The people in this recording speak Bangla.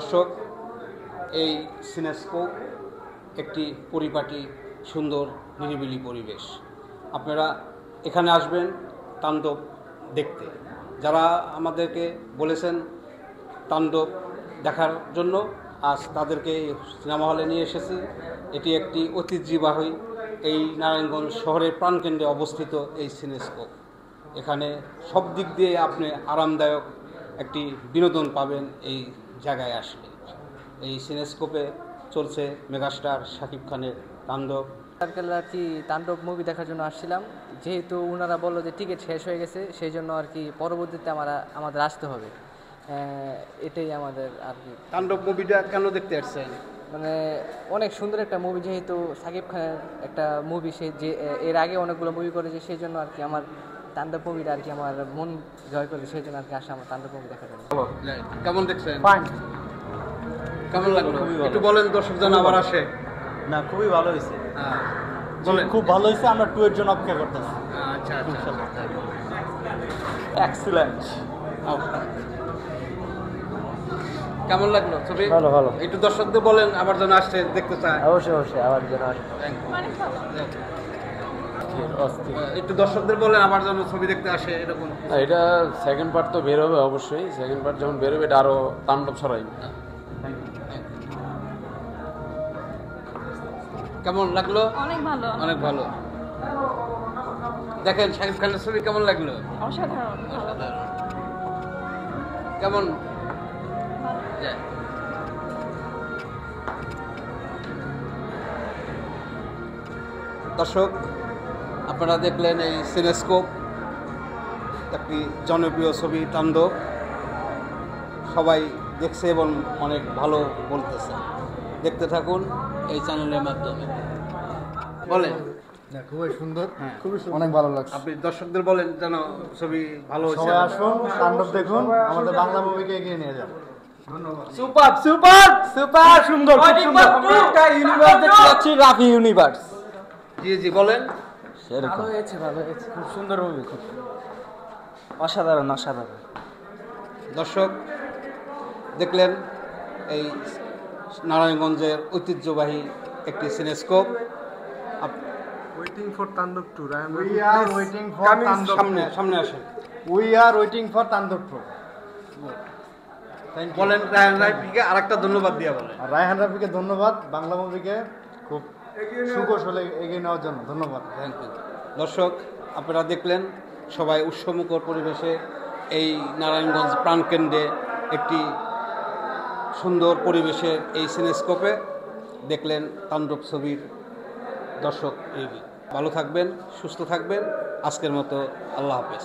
দর্শক, এই সিনেস্কোপ একটি পরিপাটি সুন্দর নিরিবিলি পরিবেশ। আপনারা এখানে আসবেন তাণ্ডব দেখতে। যারা আমাদেরকে বলেছেন তাণ্ডব দেখার জন্য, আজ তাদেরকে সিনেমা হলে নিয়ে এসেছি। এটি একটি ঐতিহ্যবাহী এই নারায়ণগঞ্জ শহরের প্রাণকেন্দ্রে অবস্থিত এই সিনেস্কোপ। এখানে সব দিক দিয়ে আপনি আরামদায়ক একটি বিনোদন পাবেন এই জায়গায় আসলে। এই সিনেস্কোপে চলছে মেগাস্টার শাকিব খানের তাণ্ডব। কালকে আর কি তাণ্ডব মুভি দেখার জন্য আসছিলাম, যেহেতু ওনারা বললো যে টিকিট শেষ হয়ে গেছে, সেই জন্য আর কি পরবর্তীতে আমাদের আসতে হবে। এটাই আমাদের আর কি। তাণ্ডব মুভিটা কেন দেখতে আসছেন? মানে অনেক সুন্দর একটা মুভি, যেহেতু শাকিব খানের একটা মুভি, সে যে এর আগে অনেকগুলো মুভি করেছে, সেই জন্য আর কি আমার তাণ্ডব মুভিটা আর কি আমার মন জয় করে, সেই জন্য আর কি আসা আমার তাণ্ডব মুভি দেখার জন্য। কেমন দেখছেন? কেমন লাগলো একটু বলেন, দর্শক জন আবার আসে। না, খুবই ভালো হয়েছে। বলেন। খুব ভালো হয়েছে, আমরা 2 এর জন্য অপেক্ষা করতেছি। আচ্ছা, এক্সিলেন্ট। কেমন লাগলো ছবি? ভালো ভালো। একটু দর্শকদের বলেন আবার যেন আসছে দেখতে চায়। অবশ্যই আবার যেন একটু দর্শকদের বলেন আবার যেন ছবি দেখতে আসে এরকম। এটা সেকেন্ড পার্ট তো বের হবে অবশ্যই। সেকেন্ড পার্ট যখন বের হবে এটা আরো তাণ্ডব ছড়াই। কেমন লাগলো? অনেক ভালো। অনেক ভালো। দেখেন শাকিব খানের ছবি কেমন লাগলো? অসাধারণ। কেমন? দর্শক, আপনারা দেখলেন এই সিনেস্কোপ, একটি জনপ্রিয় ছবি তাণ্ডব। সবাই দেখছে এবং অনেক ভালো বলতেছে। দেখতে থাকুন এই চ্যানেলের মাধ্যমে। বলেন। খুবই সুন্দর, হ্যাঁ, খুবই সুন্দর, অনেক ভালো লাগছে। আপনি দর্শকদের বলেন যেন ছবি ভালো হয়েছে। সবাই আসুন, তাণ্ডব দেখুন, আমাদের বাংলা মুভিকে এগিয়ে নিয়ে যান। সুপার সুন্দর, খুব সুন্দর। একটা ইউনিভার্স দেখতে যাচ্ছি, রাফি ইউনিভার্স। জি বলেন। ভালো হয়েছে, খুব সুন্দর মুভি, খুব অসাধারণ। দর্শক দেখলেন এই নারায়ণগঞ্জের ঐতিহ্যবাহী একটি সিনেস্কোপ। ওয়েটিং ফর তাণ্ডব 2। We are waiting for তাণ্ডব 2। সামনে আসেন। We are waiting for তাণ্ডব 2। বলেন রায়হান রাফিকে আরেকটা ধন্যবাদ দিয়া বলেন। আর রায়হান রাফিকে ধন্যবাদ, বাংলা মুভিকে খুব সুকৌশলে এগিয়ে নেওয়ার জন্য ধন্যবাদ। Thank you. দর্শক, আপনারা দেখলেন সবাই উৎসবমুখর পরিবেশে এই নারায়ণগঞ্জ প্রাণকেন্দ্রে একটি সুন্দর পরিবেশের এই সিনেস্কোপে দেখলেন তাণ্ডব ছবির। দর্শক, ভালো থাকবেন, সুস্থ থাকবেন। আজকের মতো আল্লাহ হাফেজ।